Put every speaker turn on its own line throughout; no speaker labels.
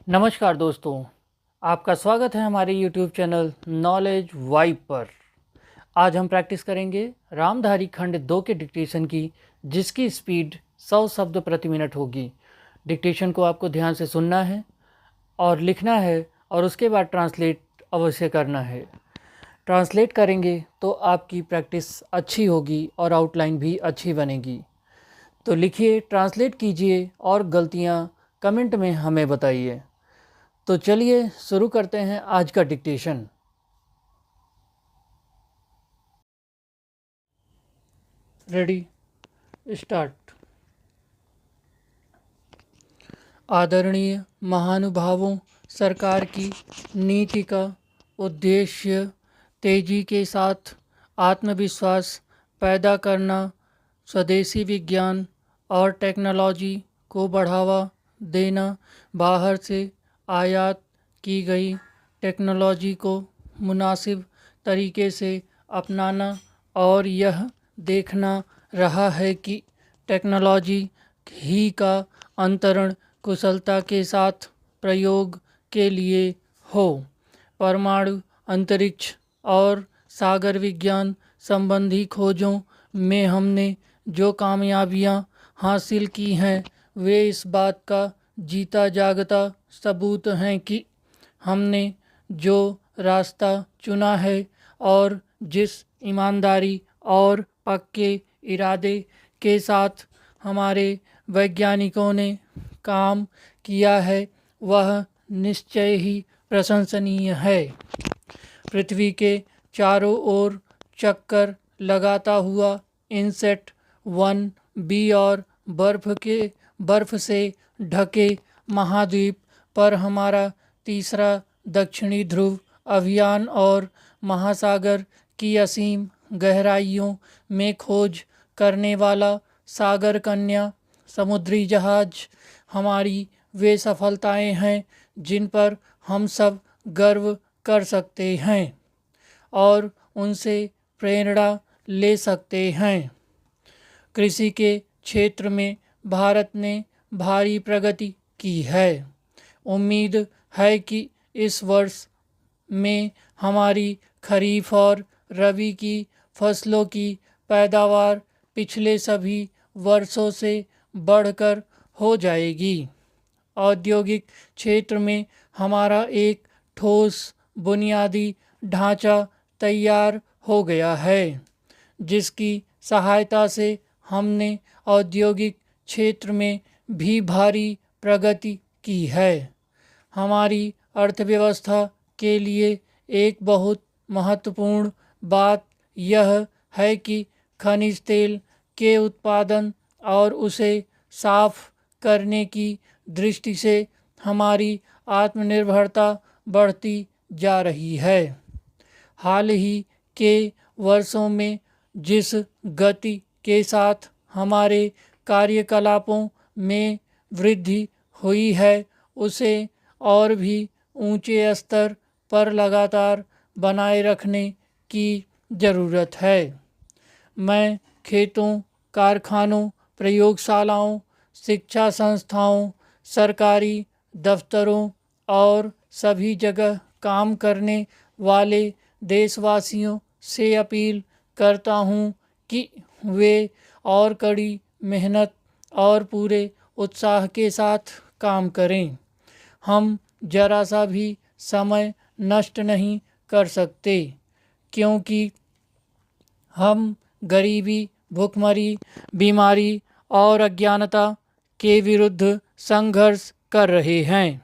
नमस्कार दोस्तों, आपका स्वागत है हमारे YouTube चैनल नॉलेज वाइब पर। आज हम प्रैक्टिस करेंगे रामधारी खंड 2 के डिक्टेशन की, जिसकी स्पीड 100 शब्द प्रति मिनट होगी। डिक्टेशन को आपको ध्यान से सुनना है और लिखना है और उसके बाद ट्रांसलेट अवश्य करना है। ट्रांसलेट करेंगे तो आपकी प्रैक्टिस अच्छी होगी और आउटलाइन भी अच्छी बनेगी। तो लिखिए, ट्रांसलेट कीजिए और गलतियाँ कमेंट में हमें बताइए। तो चलिए शुरू करते हैं आज का डिक्टेशन। Ready, start. आदरणीय महानुभावों, सरकार की नीति का उद्देश्य तेजी के साथ आत्मविश्वास पैदा करना, स्वदेशी विज्ञान और टेक्नोलॉजी को बढ़ावा देना, बाहर से आयात की गई टेक्नोलॉजी को मुनासिब तरीके से अपनाना और यह देखना रहा है कि टेक्नोलॉजी ही का अंतरण कुशलता के साथ प्रयोग के लिए हो। परमाणु, अंतरिक्ष और सागर विज्ञान संबंधी खोजों में हमने जो कामयाबियां हासिल की हैं, वे इस बात का जीता जागता सबूत हैं कि हमने जो रास्ता चुना है और जिस ईमानदारी और पक्के इरादे के साथ हमारे वैज्ञानिकों ने काम किया है, वह निश्चय ही प्रशंसनीय है। पृथ्वी के चारों ओर चक्कर लगाता हुआ इनसेट 1B और बर्फ से ढके महाद्वीप पर हमारा तीसरा दक्षिणी ध्रुव अभियान और महासागर की असीम गहराइयों में खोज करने वाला सागर कन्या समुद्री जहाज हमारी वे सफलताएं हैं जिन पर हम सब गर्व कर सकते हैं और उनसे प्रेरणा ले सकते हैं। कृषि के क्षेत्र में भारत ने भारी प्रगति की है। उम्मीद है कि इस वर्ष में हमारी खरीफ और रबी की फसलों की पैदावार पिछले सभी वर्षों से बढ़कर हो जाएगी। औद्योगिक क्षेत्र में हमारा एक ठोस बुनियादी ढांचा तैयार हो गया है, जिसकी सहायता से हमने औद्योगिक क्षेत्र में भी भारी प्रगति की है। हमारी अर्थव्यवस्था के लिए एक बहुत महत्वपूर्ण बात यह है कि खनिज तेल के उत्पादन और उसे साफ करने की दृष्टि से हमारी आत्मनिर्भरता बढ़ती जा रही है। हाल ही के वर्षों में जिस गति के साथ हमारे कार्यकलापों में वृद्धि हुई है, उसे और भी ऊंचे स्तर पर लगातार बनाए रखने की ज़रूरत है। मैं खेतों, कारखानों, प्रयोगशालाओं, शिक्षा संस्थाओं, सरकारी दफ्तरों और सभी जगह काम करने वाले देशवासियों से अपील करता हूँ कि वे और कड़ी मेहनत और पूरे उत्साह के साथ काम करें। हम जरा सा भी समय नष्ट नहीं कर सकते, क्योंकि हम गरीबी, भुखमरी, बीमारी और अज्ञानता के विरुद्ध संघर्ष कर रहे हैं।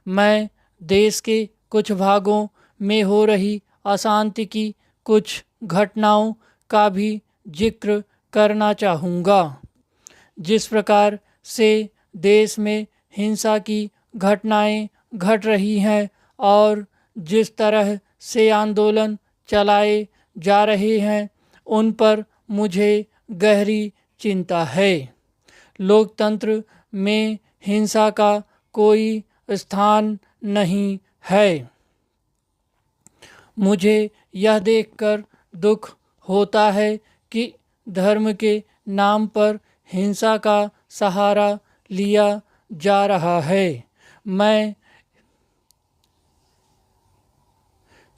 मैं देश के कुछ भागों में हो रही अशांति की कुछ घटनाओं का भी जिक्र करना चाहूँगा। जिस प्रकार से देश में हिंसा की घटनाएं घट रही हैं और जिस तरह से आंदोलन चलाए जा रहे हैं, उन पर मुझे गहरी चिंता है। लोकतंत्र में हिंसा का कोई स्थान नहीं है। मुझे यह देखकर दुख होता है कि धर्म के नाम पर हिंसा का सहारा लिया जा रहा है। मैं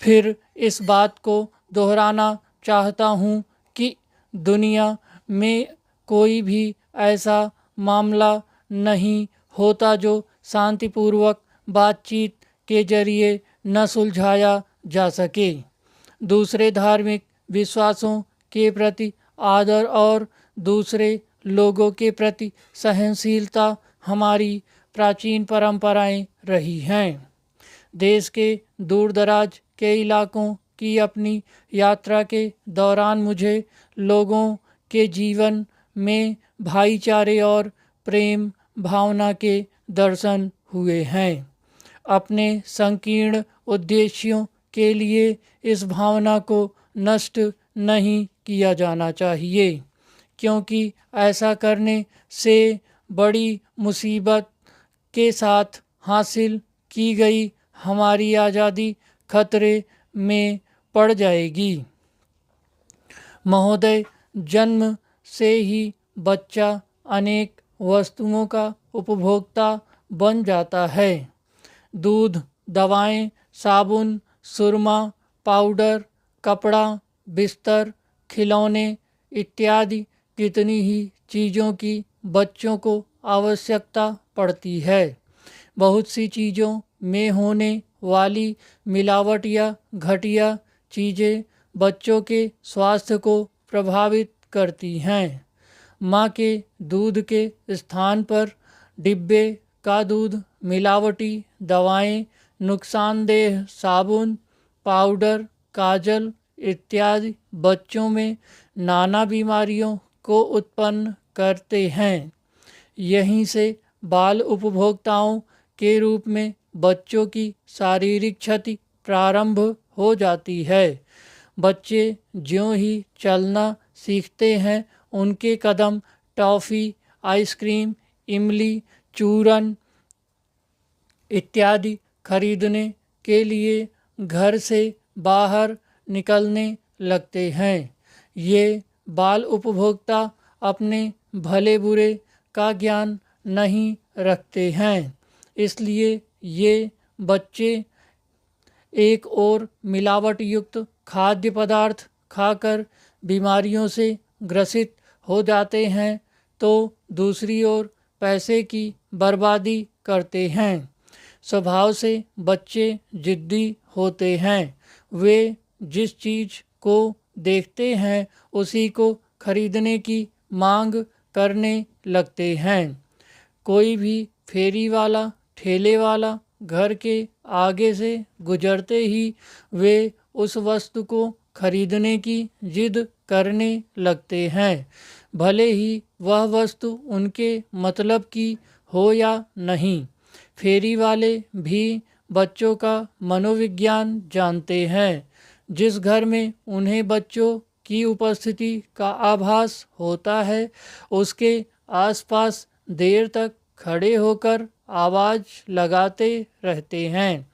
फिर इस बात को दोहराना चाहता हूँ कि दुनिया में कोई भी ऐसा मामला नहीं होता जो शांतिपूर्वक बातचीत के जरिए न सुलझाया जा सके। दूसरे धार्मिक विश्वासों के प्रति आदर और दूसरे लोगों के प्रति सहनशीलता हमारी प्राचीन परंपराएं रही हैं। देश के दूर दराज के इलाकों की अपनी यात्रा के दौरान मुझे लोगों के जीवन में भाईचारे और प्रेम भावना के दर्शन हुए हैं। अपने संकीर्ण उद्देश्यों के लिए इस भावना को नष्ट नहीं किया जाना चाहिए, क्योंकि ऐसा करने से बड़ी मुसीबत के साथ हासिल की गई हमारी आज़ादी खतरे में पड़ जाएगी। महोदय, जन्म से ही बच्चा अनेक वस्तुओं का उपभोक्ता बन जाता है। दूध, दवाएं, साबुन, सुरमा, पाउडर, कपड़ा, बिस्तर, खिलौने इत्यादि कितनी ही चीज़ों की बच्चों को आवश्यकता पड़ती है। बहुत सी चीज़ों में होने वाली मिलावट या घटिया चीज़ें बच्चों के स्वास्थ्य को प्रभावित करती हैं। माँ के दूध के स्थान पर डिब्बे का दूध, मिलावटी दवाएं, नुकसानदेह साबुन, पाउडर, काजल इत्यादि बच्चों में नाना बीमारियों को उत्पन्न करते हैं। यहीं से बाल उपभोक्ताओं के रूप में बच्चों की शारीरिक क्षति प्रारंभ हो जाती है। बच्चे ज्यों ही चलना सीखते हैं, उनके कदम टॉफ़ी, आइसक्रीम, इमली, चूरन इत्यादि खरीदने के लिए घर से बाहर निकलने लगते हैं। ये बाल उपभोक्ता अपने भले बुरे का ज्ञान नहीं रखते हैं, इसलिए ये बच्चे एक और मिलावट युक्त खाद्य पदार्थ खाकर बीमारियों से ग्रसित हो जाते हैं, तो दूसरी ओर पैसे की बर्बादी करते हैं। स्वभाव से बच्चे जिद्दी होते हैं। वे जिस चीज़ को देखते हैं उसी को खरीदने की मांग करने लगते हैं। कोई भी फेरी वाला, ठेले वाला घर के आगे से गुजरते ही वे उस वस्तु को खरीदने की जिद करने लगते हैं, भले ही वह वस्तु उनके मतलब की हो या नहीं। फेरी वाले भी बच्चों का मनोविज्ञान जानते हैं। जिस घर में उन्हें बच्चों की उपस्थिति का आभास होता है, उसके आसपास देर तक खड़े होकर आवाज़ लगाते रहते हैं।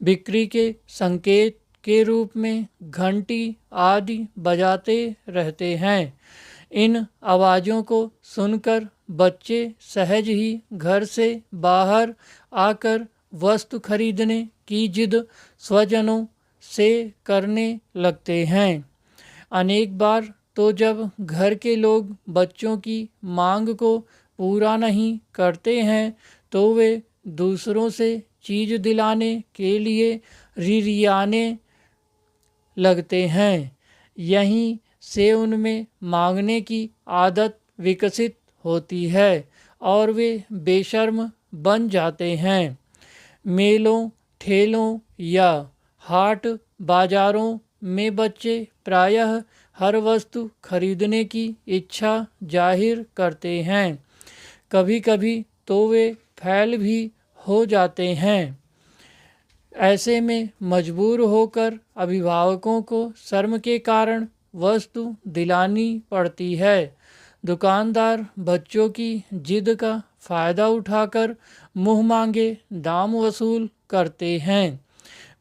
बिक्री के संकेत के रूप में घंटी आदि बजाते रहते हैं। इन आवाज़ों को सुनकर बच्चे सहज ही घर से बाहर आकर वस्तु खरीदने की जिद स्वजनों से करने लगते हैं। अनेक बार तो जब घर के लोग बच्चों की मांग को पूरा नहीं करते हैं, तो वे दूसरों से चीज़ दिलाने के लिए रिरियाने लगते हैं। यहीं से उनमें मांगने की आदत विकसित होती है और वे बेशर्म बन जाते हैं। मेलों, ठेलों या हाट बाजारों में बच्चे प्रायः हर वस्तु खरीदने की इच्छा जाहिर करते हैं। कभी कभी तो वे फैल भी हो जाते हैं। ऐसे में मजबूर होकर अभिभावकों को शर्म के कारण वस्तु दिलानी पड़ती है। दुकानदार बच्चों की जिद का फ़ायदा उठाकर मुँह मांगे दाम वसूल करते हैं।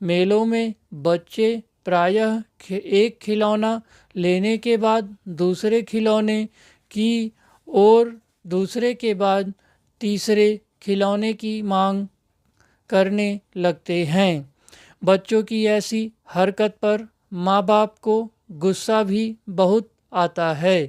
मेलों में बच्चे प्रायः एक खिलौना लेने के बाद दूसरे खिलौने की और दूसरे के बाद तीसरे खिलौने की मांग करने लगते हैं। बच्चों की ऐसी हरकत पर माँ बाप को गुस्सा भी बहुत आता है,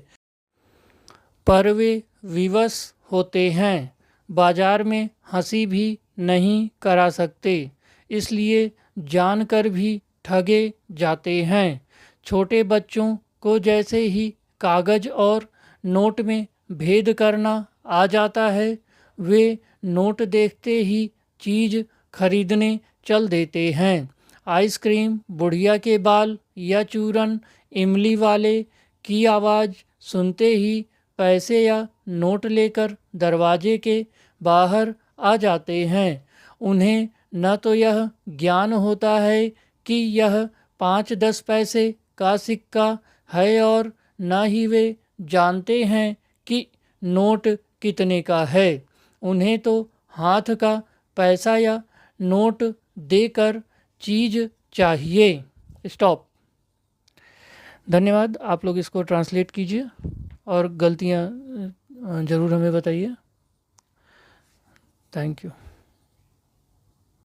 पर वे विवश होते हैं। बाजार में हंसी भी नहीं करा सकते, इसलिए जानकर भी ठगे जाते हैं। छोटे बच्चों को जैसे ही कागज़ और नोट में भेद करना आ जाता है, वे नोट देखते ही चीज़ खरीदने चल देते हैं। आइसक्रीम, बुढ़िया के बाल या चूरन, इमली वाले की आवाज़ सुनते ही पैसे या नोट लेकर दरवाजे के बाहर आ जाते हैं। उन्हें न तो यह ज्ञान होता है कि यह 5-10 पैसे का सिक्का है और न ही वे जानते हैं कि नोट कितने का है। उन्हें तो हाथ का पैसा या नोट देकर चीज़ चाहिए। स्टॉप। धन्यवाद। आप लोग इसको ट्रांसलेट कीजिए और गलतियाँ ज़रूर हमें बताइए। Thank you.